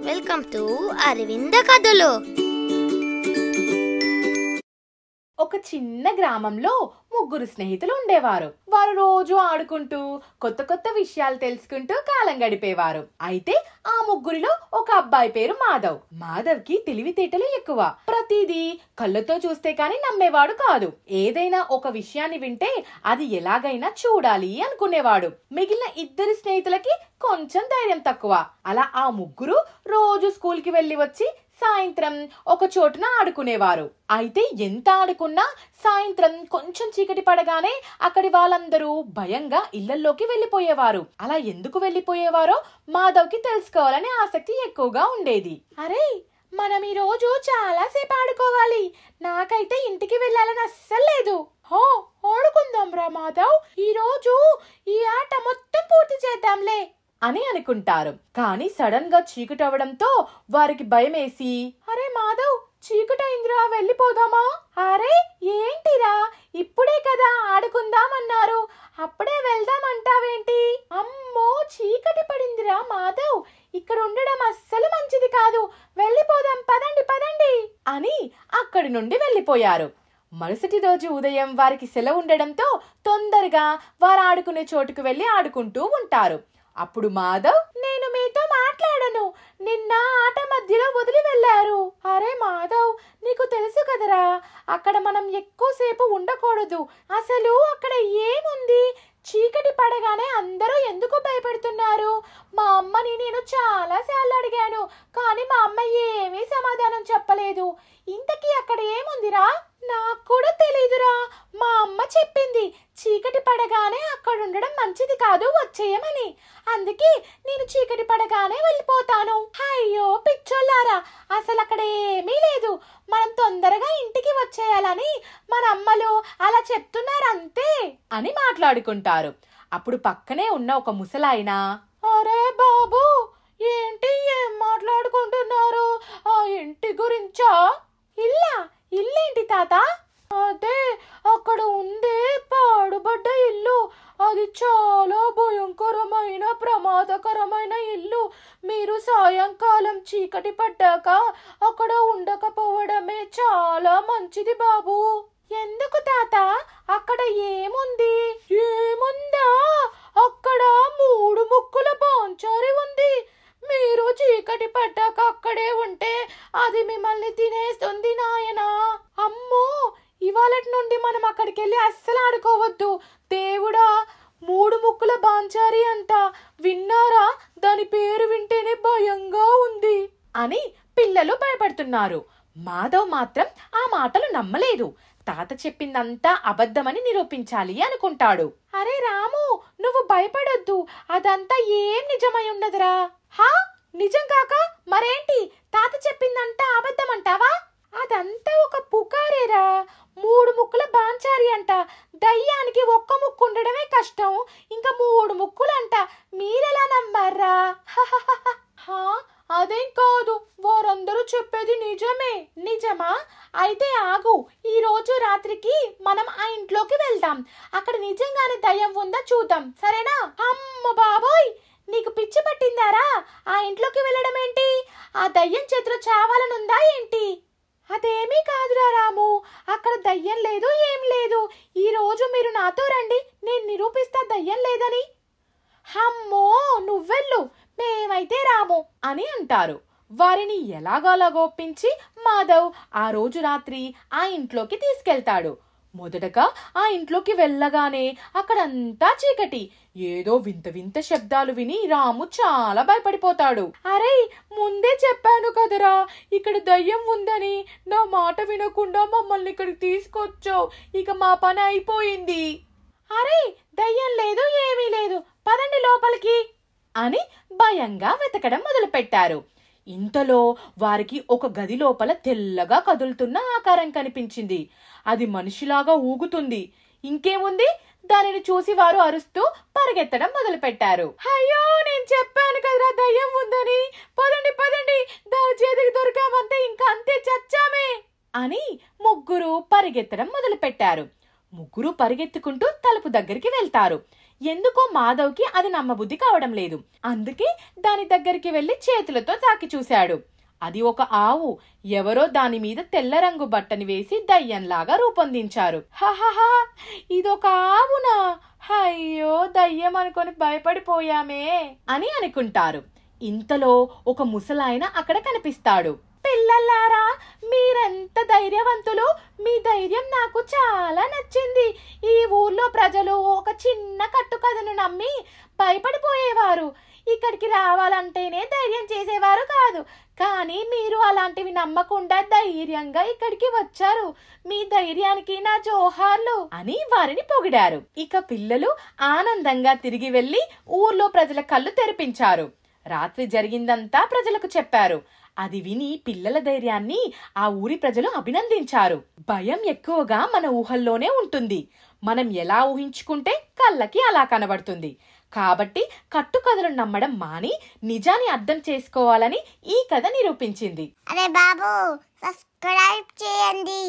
Welcome to Aravinda కథలు. ఒక చిన్న గ్రామంలో ముగ్గురు స్నేహితులు ఉండేవారు. వారు రోజు ఆడుకుంటూ కొత్త కొత్త విషయాలు తెలుసుకుంటూ కాలం గడిపేవారు. అయితే ఆ ముగ్గురిలో ఒక అబ్బాయి పేరు మాధవ్. మాధవ్ కి తెలివితేటలు ఎక్కువ. ప్రతిదీ కళ్ళతో చూస్తే కాని నమ్మేవాడు కాదు. ఏదైనా ఒక విషయాన్ని వింటే అది ఎలాగైనా చూడాలి అనుకునేవాడు. మిగిలిన ఇద్దరు స్నేహితులకి కొంచెం ధైర్యం తక్కువ. అలా ఆ ముగ్గురు రోజు స్కూల్ కి వెళ్లి వచ్చి సాయంత్రం ఒక చోటున ఆడుకునేవారు. అయితే ఎంత ఆడుకున్నా సాయంత్రం కొంచెం చీకటి పడగానే అక్కడి వాళ్ళందరూ భయంగా ఇళ్లల్లోకి వెళ్లిపోయేవారు. అలా ఎందుకు వెళ్లిపోయేవారో మాధవ్కి తెలుసుకోవాలని ఆసక్తి ఎక్కువగా ఉండేది. అరే, మనం ఈ రోజు చాలా సేపు ఆడుకోవాలి. నాకైతే ఇంటికి వెళ్ళాలని అస్సలు లేదు. ఆడుకుందాం రా మాధవ్, ఈ రోజు ఈ ఆట మొత్తం పూర్తి చేద్దాంలే అని అనుకుంటారు. కానీ సడన్ గా చీకటవడంతో వారికి భయమేసి, అరే మాధవ్, చీకటైందిరా, వెళ్ళిపోదామా? అరే ఏంటిరా, ఇప్పుడే కదా ఆడుకుందామన్నారు, అప్పుడే వెళ్దామంటావేంటి? అమ్మో, చీకటి పడిందిరా మాధవ్, ఇక్కడ ఉండడం అస్సలు మంచిది కాదు, వెళ్ళిపోదాం, పదండి పదండి అని అక్కడి నుండి వెళ్ళిపోయారు. మరుసటి రోజు ఉదయం వారికి సెలవు ఉండడంతో తొందరగా వారు ఆడుకునే చోటుకు వెళ్లి ఆడుకుంటూ ఉంటారు. అప్పుడు మాధవ్, నేను మీతో మాట్లాడను, నిన్న ఆట మధ్యలో వదిలి వెళ్లారు. అరే మాధవ్, నీకు తెలుసు కదరా, అక్కడ మనం ఎక్కువసేపు ఉండకూడదు. అసలు అక్కడ ఏముంది? చీకటి పడగానే అందరూ ఎందుకు భయపడుతున్నారు? మా అమ్మని నేను చాలా సార్లు అడిగాను, కానీ మా అమ్మ ఏమీ సమాధానం చెప్పలేదు. ఇంతకీ అక్కడ ఏముందిరా? నాకు కూడా తెలీదురా, మా అమ్మ చెప్పింది చీకటి పడగానే అక్కడ ఉండడం మంచిది కాదు, వచ్చేయమని. అందుకే నేను చీకటి పడగానే వెళ్ళిపోతాను. అయ్యో పిచ్చోళ్ళారా, అసలు అక్కడ ఏమీ లేదు, మనం తొందరగా ఇంటికి వచ్చేయాలని మన అమ్మలు అలా చెప్తున్నారు అంతే అని మాట్లాడుకుంటారు. అప్పుడు పక్కనే ఉన్న ఒక ముసలాయన, అరే బాబు, ఏంటి ఏం మాట్లాడుకుంటున్నారు? ఆ ఇంటి గురించా? ఇల్లేంటి తాత? అదే అక్కడ ఉందే పాడుబడ్డ ఇల్లు, అది చాలా భయంకరమైన ప్రమాదకరమైన ఇల్లు. మీరు సాయంకాలం చీకటి పడ్డాక అక్కడ ఉండకపోవడమే చాలా మంచిది బాబు. ఎందుకు తాత, అక్కడ ఏముంది? ఏముందా, అక్కడ 3 ముక్కుల బాంచారి ఉంది. మీరు చీకటి పడ్డాక అక్కడే ఉంటే అది మిమ్మల్ని తినేస్తుంది నాయనా. అమ్మో, ఇవాళటి నుండి మనం అక్కడికి వెళ్ళి అస్సలు ఆడుకోవద్దు. దేవుడా, 3 ముక్కుల బాంచారి అంట, విన్నారా? దాని పేరు వింటేనే భయంగా ఉంది అని పిల్లలు భయపడుతున్నారు. మాధవ్ మాత్రం ఆ మాటలు నమ్మలేదు. తాత చెప్పిందంతా అబద్ధమని నిరూపించాలి అనుకుంటాడు. అరే రాము, నువ్వు భయపడొద్దు, అదంతా ఏం నిజమై ఉండదురా. నిజం కాక మరేంటి? తాత చెప్పిందంతా అబద్ధం అంటావా? అదంతా ఒక పుకారేరా. 3 ముక్కుల బాంచారి అంట, దయ్యానికి 1 ముక్కు ఉండడమే కష్టం, ఇంకా 3 ముక్కులంట. మీరెలా నమ్మారా? అదేం కాదు, వారందరూ చెప్పేది నిజమే. నిజమా? అయితే ఆగు, ఈ రోజు రాత్రికి మనం ఆ ఇంట్లోకి వెళ్దాం. అక్కడ నిజంగానే దయ్యం ఉందా చూద్దాం, సరేనా? అమ్మ బాబోయ్, నీకు పిచ్చి పట్టిందారా? ఆ ఇంట్లోకి వెళ్ళడం ఏంటి? ఆ దయ్యం చేతిలో చావాలనుందా ఏంటి? అదేమీ కాదురా రాము, అక్కడ దయ్యం లేదు, ఏం లేదు. ఈ రోజు మీరు నాతో రండి, నేను నిరూపిస్తా దయ్యం లేదని. అమ్మో, నువ్వెళ్ళు, మేమైతే రాము అని అంటారు. వారిని ఎలాగోలాగొప్పించి మాధవ్ ఆ రోజు రాత్రి ఆ ఇంట్లోకి తీసుకెళ్తాడు. మొదటగా ఆ ఇంట్లోకి వెళ్ళగానే అక్కడంతా చీకటి. ఏదో వింత వింత శబ్దాలు విని రాము చాలా భయపడిపోతాడు. అరే, ముందే చెప్పాను కదరా ఇక్కడ దయ్యం ఉందని, నా మాట వినకుండా మమ్మల్ని ఇక్కడికి తీసుకొచ్చావు, ఇక మా పని అయిపోయింది. అరే, దయ్యం లేదు, ఏమీ లేదు, పదండి లోపలికి అని భయంగా వెతకడం మొదలుపెట్టారు. ఇంతలో వారికి ఒక గది లోపల తెల్లగా కదులుతున్న ఆకారం కనిపించింది. అది మనిషిలాగా ఊగుతుంది. ఇంకేముంది, దానిని చూసి వారు అరుస్తూ పరిగెత్తడం మొదలు పెట్టారు. అయ్యో, నేను చెప్పాను కదరా దయ్యం ఉందని, పదండి పదండి, దాని చేతికి దొరికామంటే ఇంకా అంతే, చచ్చామే అని ముగ్గురు పరిగెత్తడం మొదలు పెట్టారు. ముగ్గురు పరిగెత్తుకుంటూ తలుపు దగ్గరికి వెళ్తారు. ఎందుకో మాధవ్కి అది నమ్మబుద్ధి కావడం లేదు. అందుకే దాని దగ్గరికి వెళ్లి చేతులతో తాకి చూశాడు. అది ఒక ఆవు. ఎవరో దాని మీద తెల్ల రంగు బట్టని వేసి దయ్యంలాగా రూపొందించారు. హహహా, ఇదొక ఆవునా? అయ్యో, దయ్యం అనుకొని భయపడిపోయామే అని అనుకుంటారు. ఇంతలో ఒక ముసలాయన అక్కడ కనిపిస్తాడు. పిల్లలారా, మీరెంత ధైర్యవంతులు! మీ ధైర్యం నాకు చాలా నచ్చింది. ఈ ఊర్లో ప్రజలు ఒక చిన్న కట్టుకథను నమ్మి భయపడిపోయేవారు. ఇక్కడికి రావాలంటేనే ధైర్యం చేసేవారు కాదు. కానీ మీరు అలాంటివి నమ్మకుండా ధైర్యంగా ఇక్కడికి వచ్చారు. మీ ధైర్యానికి నా జోహార్లు అని వారిని పొగిడారు. ఇక పిల్లలు ఆనందంగా తిరిగి వెళ్లి ఊర్లో ప్రజల కళ్ళు తెరిపించారు. రాత్రి జరిగిందంతా ప్రజలకు చెప్పారు. అది విని పిల్లల ధైర్యాన్ని ఆ ఊరి ప్రజలు అభినందించారు. భయం ఎక్కువగా మన ఊహల్లోనే ఉంటుంది. మనం ఎలా ఊహించుకుంటే కళ్ళకి అలా కనబడుతుంది. కాబట్టి కట్టుకథలు నమ్మడం మాని నిజాన్ని అర్థం చేసుకోవాలని ఈ కథ నిరూపించింది. అరే బాబు, సబ్స్క్రైబ్ చేయండి.